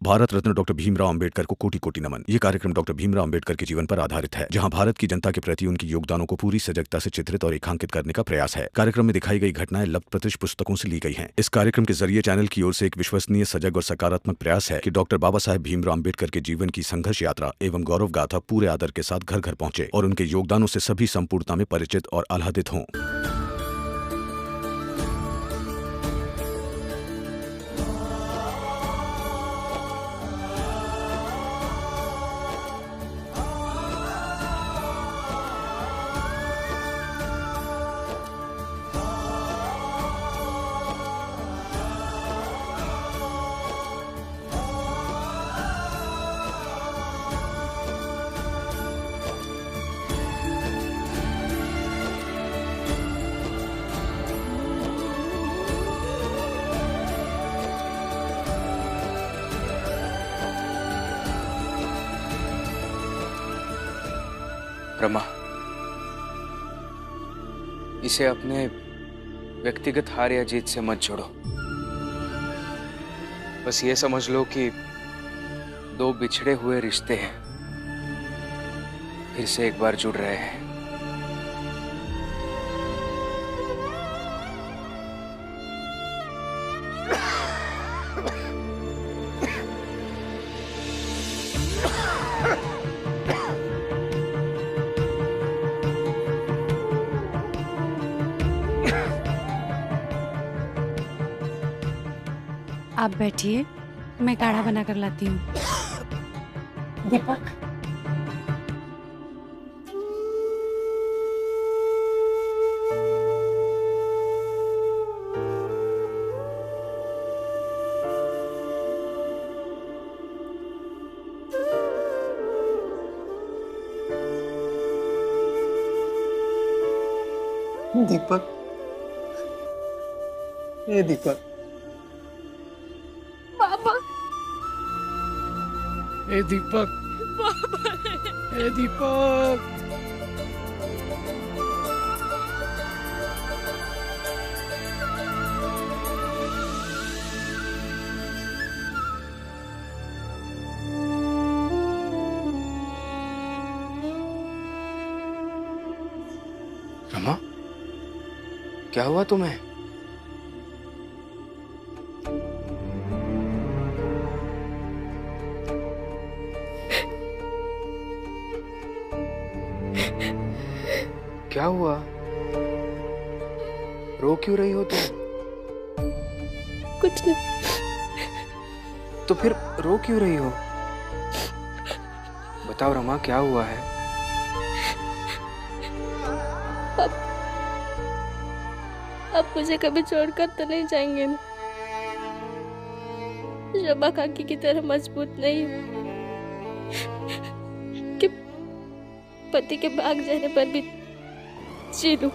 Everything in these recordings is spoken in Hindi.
भारत रत्न डॉक्टर भीमराव अंबेडकर को कोटि कोटि नमन। ये कार्यक्रम डॉक्टर भीमराव अंबेडकर के जीवन पर आधारित है, जहां भारत की जनता के प्रति उनके योगदानों को पूरी सजगता से चित्रित और रेखांकित करने का प्रयास है। कार्यक्रम में दिखाई गई घटनाएं लब्ध प्रतिष्ठ पुस्तकों से ली गई हैं। इस कार्यक्रम के जरिए चैनल की ओर से एक विश्वसनीय, सजग और सकारात्मक प्रयास है कि डॉक्टर बाबा साहेब भीमराव अंबेडकर के जीवन की संघर्ष यात्रा एवं गौरव गाथा पूरे आदर के साथ घर घर पहुंचे और उनके योगदानों से सभी संपूर्णता में परिचित और आह्लादित हों। रमा, इसे अपने व्यक्तिगत हार या जीत से मत जोड़ो। बस ये समझ लो कि दो बिछड़े हुए रिश्ते हैं, फिर से एक बार जुड़ रहे हैं। आप बैठिए, मैं काढ़ा बना कर लाती हूँ। दीपक, दीपक, ए दीपक, ए दीपक, ए दीपक, रमा, क्या हुआ तुम्हें? क्या हुआ? रो क्यों रही हो तुम? कुछ नहीं। तो फिर रो क्यों रही हो? बताओ रमा, क्या हुआ है? आप मुझे कभी छोड़कर तो नहीं जाएंगे ना? शबा काकी की तरह मजबूत नहीं हूँ कि पति के भाग जाने पर भी जी लूं।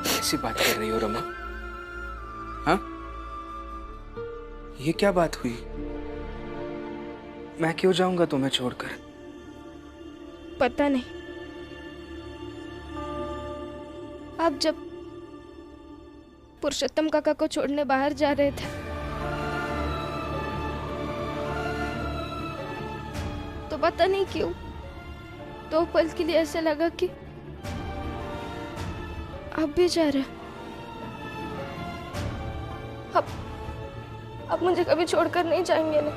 कैसी बात कर रही हो रमा? हाँ? ये क्या बात हुई? मैं क्यों जाऊंगा तुम्हें छोड़कर? पता नहीं, आप जब पुरुषोत्तम काका को छोड़ने बाहर जा रहे थे तो पता नहीं क्यों दो पल के लिए ऐसा लगा कि आप भी जा रहे। आप मुझे कभी छोड़कर नहीं जाएंगे ना?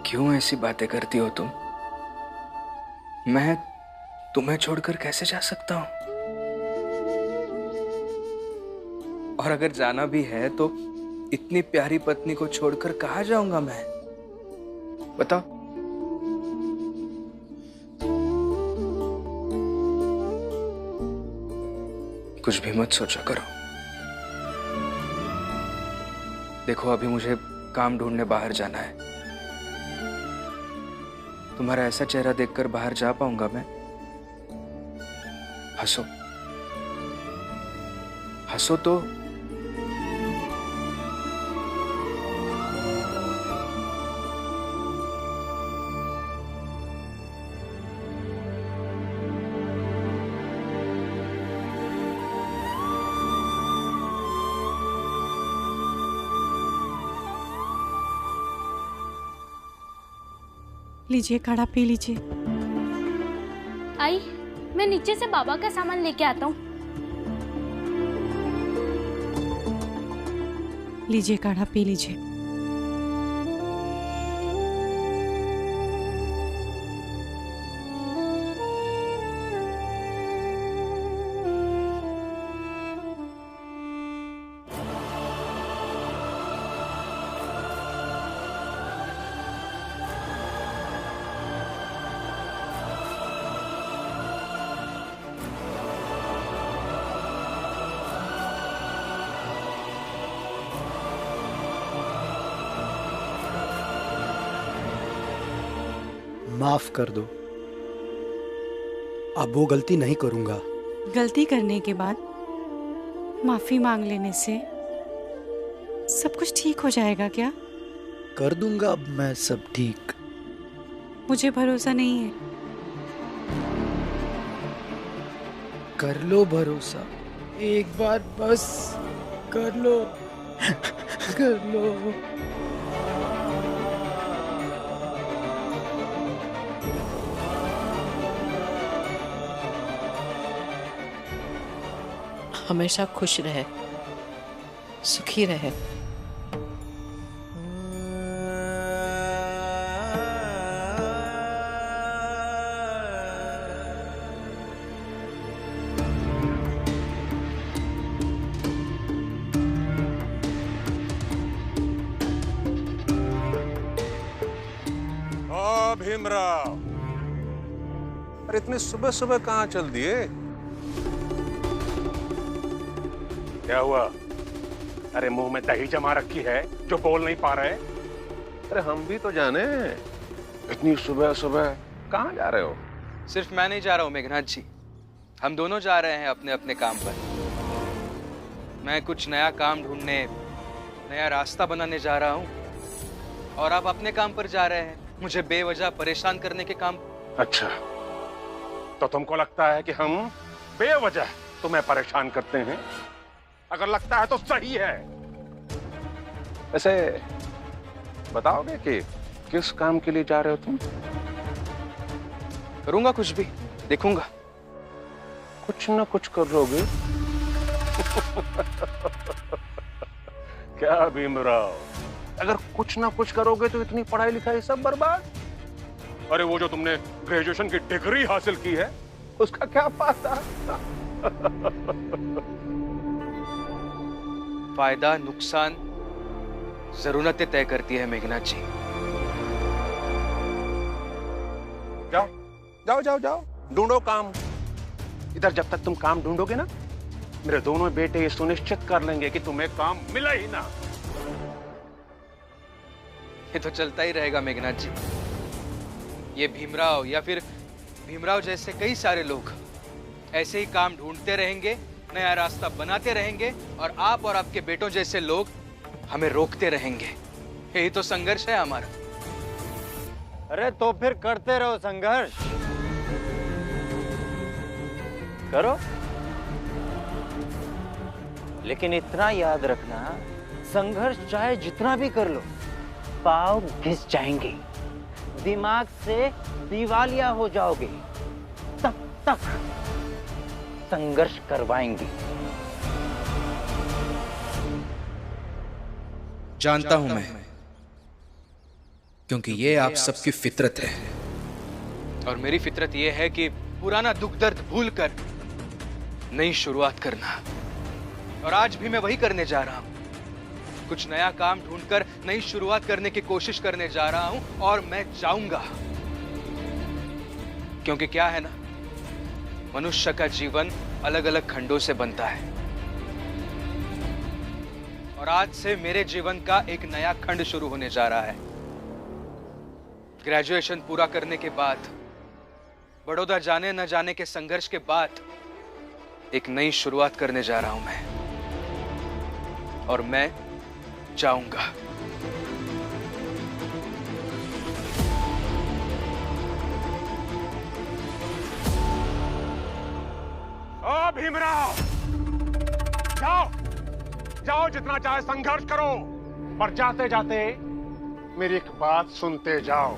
क्यों ऐसी बातें करती हो तुम? मैं तुम्हें छोड़कर कैसे जा सकता हूं? और अगर जाना भी है तो इतनी प्यारी पत्नी को छोड़कर कहाँ जाऊंगा मैं? बताओ। कुछ भी मत सोचा करो। देखो, अभी मुझे काम ढूंढने बाहर जाना है। तुम्हारा ऐसा चेहरा देखकर बाहर जा पाऊंगा मैं? हंसो, हंसो तो। लीजिए काढ़ा पी लीजिए। आई, मैं नीचे से बाबा का सामान लेके आता हूँ। लीजिए काढ़ा पी लीजिए। माफ कर दो, अब वो गलती नहीं करूंगा। गलती करने के बाद माफी मांग लेने से सब कुछ ठीक हो जाएगा क्या? कर दूंगा अब मैं सब ठीक। मुझे भरोसा नहीं है। कर लो भरोसा, एक बार बस कर लो। कर लो। हमेशा खुश रहे, सुखी रहे। भीमराव, अरे इतने सुबह सुबह कहाँ चल दिए? क्या हुआ? अरे मुंह में दही जमा रखी है जो बोल नहीं पा रहे? अरे हम भी तो जाने, इतनी सुबह सुबह कहाँ जा रहे हो? सिर्फ मैं नहीं जा रहा हूँ मेघनाथ जी, हम दोनों जा रहे हैं अपने अपने काम पर। मैं कुछ नया काम ढूंढने, नया रास्ता बनाने जा रहा हूँ और आप अपने काम पर जा रहे हैं, मुझे बेवजह परेशान करने के काम। अच्छा, तो तुमको लगता है कि हम बेवजह तुम्हें परेशान करते हैं? अगर लगता है तो सही है। वैसे बताओगे कि किस काम के लिए जा रहे हो तुम? करूंगा कुछ भी, देखूंगा। कुछ ना कुछ करोगे? क्या भीमराव, अगर कुछ ना कुछ करोगे तो इतनी पढ़ाई लिखाई सब बर्बाद? अरे वो जो तुमने ग्रेजुएशन की डिग्री हासिल की है उसका क्या फायदा? फायदा नुकसान जरूरतें तय करती है मेघनाथ जी। जाओ जाओ जाओ जाओ, ढूंढो काम। इधर जब तक तुम काम ढूंढोगे ना, मेरे दोनों बेटे ये सुनिश्चित कर लेंगे कि तुम्हें काम मिला ही ना। ये तो चलता ही रहेगा मेघनाथ जी। ये भीमराव या फिर भीमराव जैसे कई सारे लोग ऐसे ही काम ढूंढते रहेंगे, नया रास्ता बनाते रहेंगे और आप और आपके बेटों जैसे लोग हमें रोकते रहेंगे। यही तो संघर्ष है हमारा। अरे तो फिर करते रहो संघर्ष, करो। लेकिन इतना याद रखना, संघर्ष चाहे जितना भी कर लो, पाँव घिस जाएंगे, दिमाग से दिवालिया हो जाओगे, तब तक संघर्ष करवाएंगे। जानता हूं मैं, क्योंकि ये आप सबकी फितरत है और मेरी फितरत ये है कि पुराना दुख दर्द भूलकर नई शुरुआत करना। और आज भी मैं वही करने जा रहा हूं। कुछ नया काम ढूंढकर नई शुरुआत करने की कोशिश करने जा रहा हूं और मैं जाऊंगा। क्योंकि क्या है ना, मनुष्य का जीवन अलग अलग खंडों से बनता है और आज से मेरे जीवन का एक नया खंड शुरू होने जा रहा है। ग्रेजुएशन पूरा करने के बाद, बड़ौदा जाने न जाने के संघर्ष के बाद एक नई शुरुआत करने जा रहा हूं मैं, और मैं जाऊंगा। ओ भीमराव, जाओ जाओ, जितना चाहे संघर्ष करो, पर जाते जाते मेरी एक बात सुनते जाओ।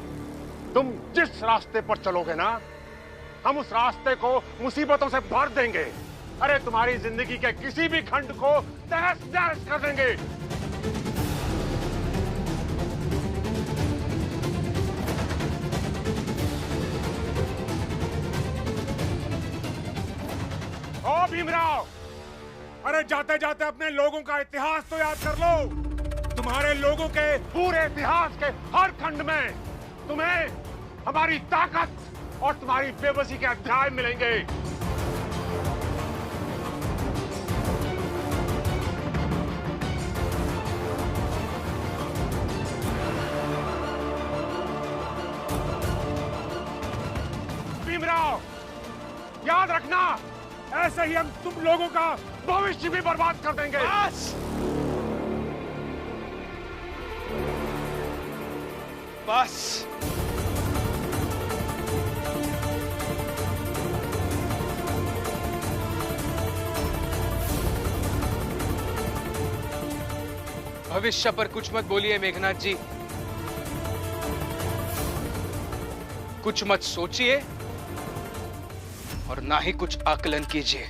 तुम जिस रास्ते पर चलोगे ना, हम उस रास्ते को मुसीबतों से भर देंगे। अरे तुम्हारी जिंदगी के किसी भी खंड को तहस नहस कर देंगे। ओ भीमराव, अरे जाते जाते अपने लोगों का इतिहास तो याद कर लो। तुम्हारे लोगों के पूरे इतिहास के हर खंड में तुम्हें हमारी ताकत और तुम्हारी बेबसी के अध्याय मिलेंगे। भीमराव, याद रखना, ऐसे ही हम तुम लोगों का भविष्य भी बर्बाद कर देंगे। बस! बस! भविष्य पर कुछ मत बोलिए मेघनाथ जी। कुछ मत सोचिए और ना ही कुछ आकलन कीजिए,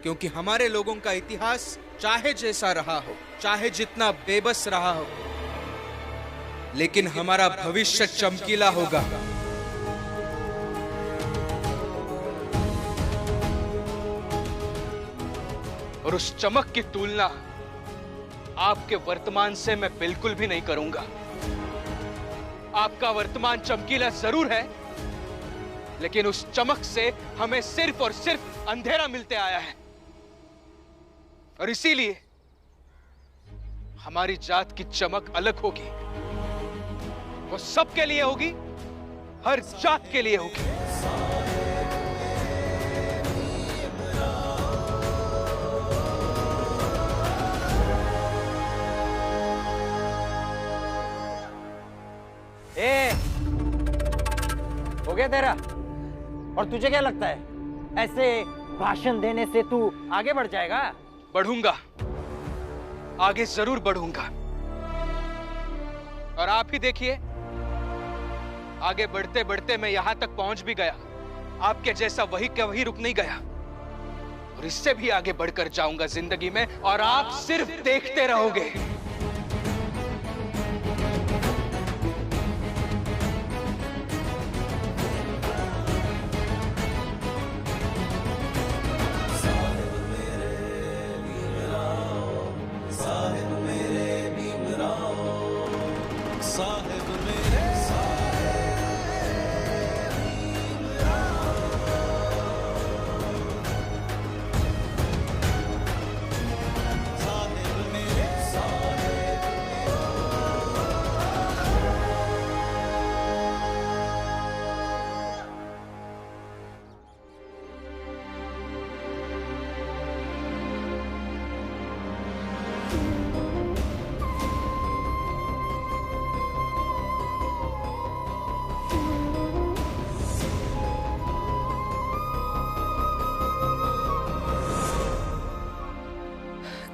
क्योंकि हमारे लोगों का इतिहास चाहे जैसा रहा हो, चाहे जितना बेबस रहा हो, लेकिन हमारा भविष्य चमकीला होगा। और उस चमक की तुलना आपके वर्तमान से मैं बिल्कुल भी नहीं करूंगा। आपका वर्तमान चमकीला जरूर है, लेकिन उस चमक से हमें सिर्फ और सिर्फ अंधेरा मिलते आया है। और इसीलिए हमारी जात की चमक अलग होगी। वो सबके लिए होगी, हर जात के लिए होगी। हो गया तेरा? और तुझे क्या लगता है, ऐसे भाषण देने से तू आगे बढ़ जाएगा? बढ़ूंगा, आगे जरूर बढ़ूंगा। और आप ही देखिए, आगे बढ़ते बढ़ते मैं यहां तक पहुंच भी गया। आपके जैसा वही का वही रुक नहीं गया, और इससे भी आगे बढ़कर जाऊंगा जिंदगी में, और आप सिर्फ देखते रहोगे।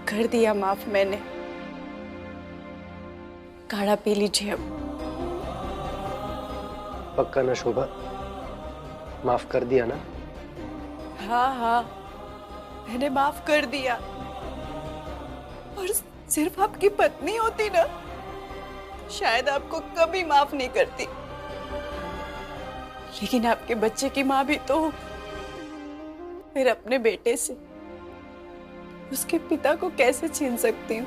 कर दिया माफ मैंने। काढ़ा पी लीजिए अब। पक्का ना शोभा? माफ कर दिया ना? हाँ हाँ, मैंने माफ कर दिया। और सिर्फ आपकी पत्नी होती ना, शायद आपको कभी माफ नहीं करती। लेकिन आपके बच्चे की माँ भी तो, फिर अपने बेटे से उसके पिता को कैसे छीन सकती हूँ?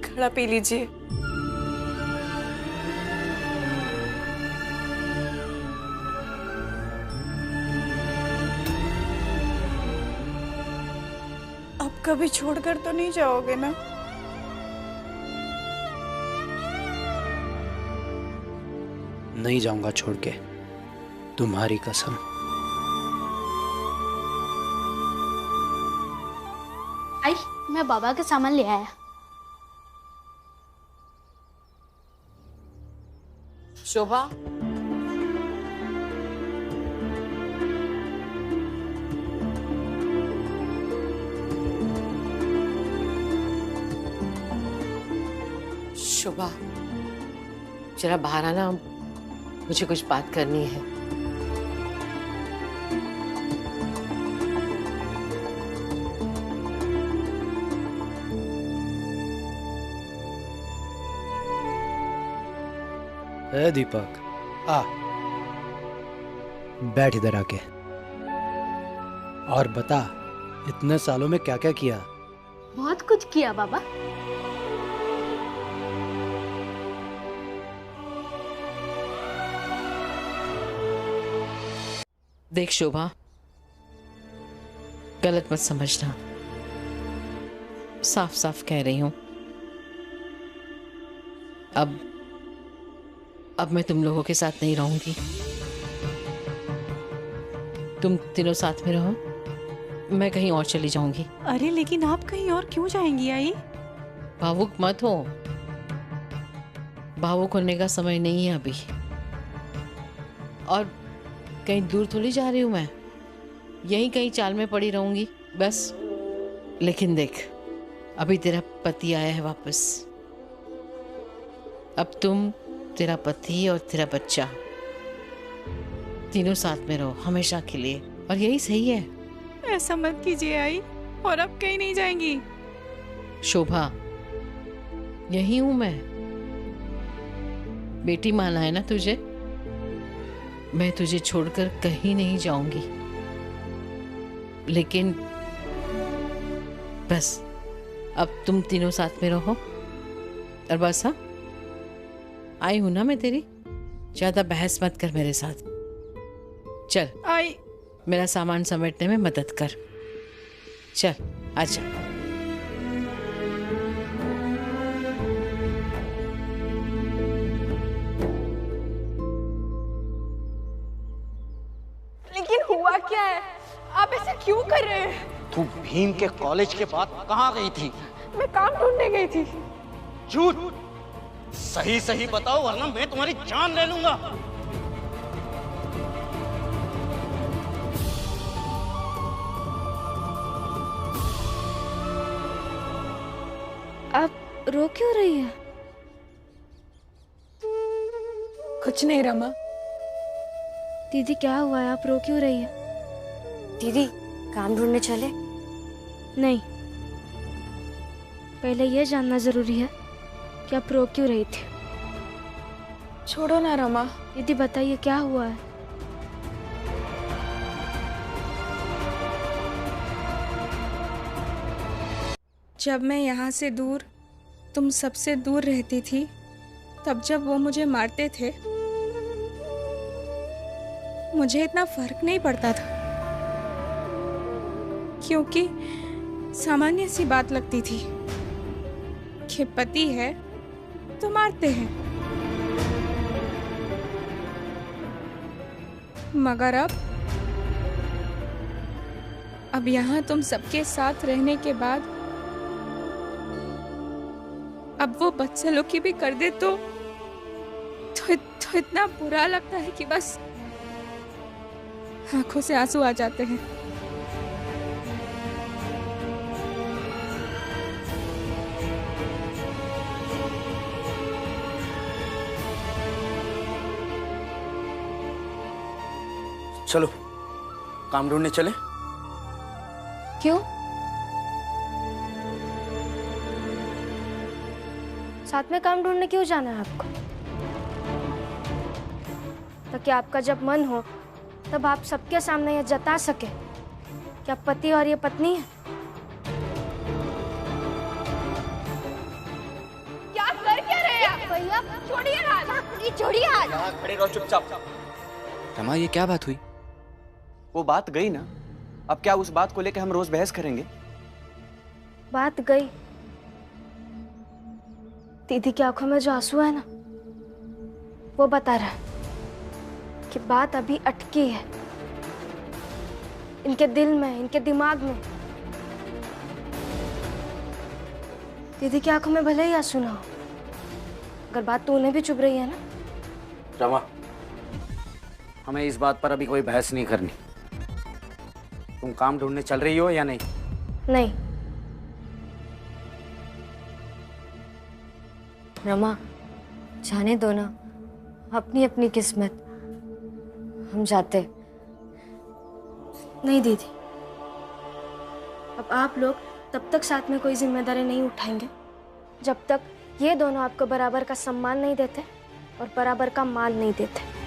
काढ़ा पी लीजिए। अब कभी छोड़कर तो नहीं जाओगे ना? नहीं जाऊंगा छोड़ के, तुम्हारी कसम। आई, मैं बाबा के सामान ले आया। शोभा, शोभा, जरा बाहर आना, मुझे कुछ बात करनी है। ए दीपक, आ बैठ इधर आके और बता, इतने सालों में क्या क्या किया? बहुत कुछ किया बाबा। देख शोभा, गलत मत समझना, साफ साफ कह रही हूं। अब मैं तुम लोगों के साथ नहीं रहूंगी। तुम तीनों साथ में रहो, मैं कहीं और चली जाऊंगी। अरे लेकिन आप कहीं और क्यों जाएंगी आई? भावुक मत हो, भावुक होने का समय नहीं है अभी। और कहीं दूर थोड़ी जा रही हूं मैं, यहीं कहीं चाल में पड़ी रहूंगी बस। लेकिन देख, अभी तेरा पति आया है वापस। अब तुम, तेरा पति और तेरा बच्चा तीनों साथ में रहो हमेशा के लिए, और यही सही है। ऐसा मत कीजिए आई, और अब कहीं नहीं जाएंगी। शोभा, यही हूं मैं, बेटी माना है ना तुझे, मैं तुझे छोड़कर कहीं नहीं जाऊंगी। लेकिन बस अब तुम तीनों साथ में रहो, और बस। हाँ, आई हूं ना मैं तेरी, ज्यादा बहस मत कर मेरे साथ। चल आई, मेरा सामान समेटने में मदद कर। चल आजा। लेकिन हुआ क्या है? आप ऐसा क्यों कर रहे हैं? तू भीम के कॉलेज के बाद कहाँ गई थी? मैं काम ढूंढने गई थी। झूठ, सही सही बताओ वरना मैं तुम्हारी जान ले लूंगा। आप रो क्यों रही हैं? कुछ नहीं रमा। दीदी क्या हुआ है, आप रो क्यों रही हैं? दीदी काम ढूंढने चले? नहीं, पहले ये जानना जरूरी है कि आप रो क्यों रही थी। छोड़ो ना रमा। दीदी बताइए क्या हुआ है। जब मैं यहाँ से दूर, तुम सबसे दूर रहती थी, तब जब वो मुझे मारते थे, मुझे इतना फर्क नहीं पड़ता था, क्योंकि सामान्य सी बात लगती थी कि पति है तो मारते हैं। मगर अब यहाँ तुम सबके साथ रहने के बाद अब वो बदसलूकी भी कर दे तो इतना बुरा लगता है कि बस आंखों से आंसू आ जाते हैं। चलो काम ढूंढने चले। क्यों? साथ में काम ढूंढने क्यों जाना है आपको? ताकि आपका जब मन हो तब आप सबके सामने ये जता सके कि आप पति और ये पत्नी है। क्या कर क्या रहे हैं भैया? छोड़िए हाथ, छोड़िए हाथ। यहाँ खड़े रहो चुपचाप। रमा, ये क्या बात हुई? वो बात गई ना, अब क्या उस बात को लेकर हम रोज बहस करेंगे? बात गई। दीदी की आंखों में जो आंसू है ना, वो बता रहा है कि बात अभी अटकी है इनके दिल में, इनके दिमाग में। दीदी की आंखों में भले ही आंसू ना हो, अगर बात तो उन्हें भी चुभ रही है ना। रमा, हमें इस बात पर अभी कोई बहस नहीं करनी। तुम काम ढूंढने चल रही हो या नहीं? नहीं, रमा, जाने दो ना, अपनी अपनी किस्मत। हम जाते। नहीं दीदी, अब आप लोग तब तक साथ में कोई जिम्मेदारी नहीं उठाएंगे जब तक ये दोनों आपको बराबर का सम्मान नहीं देते और बराबर का माल नहीं देते।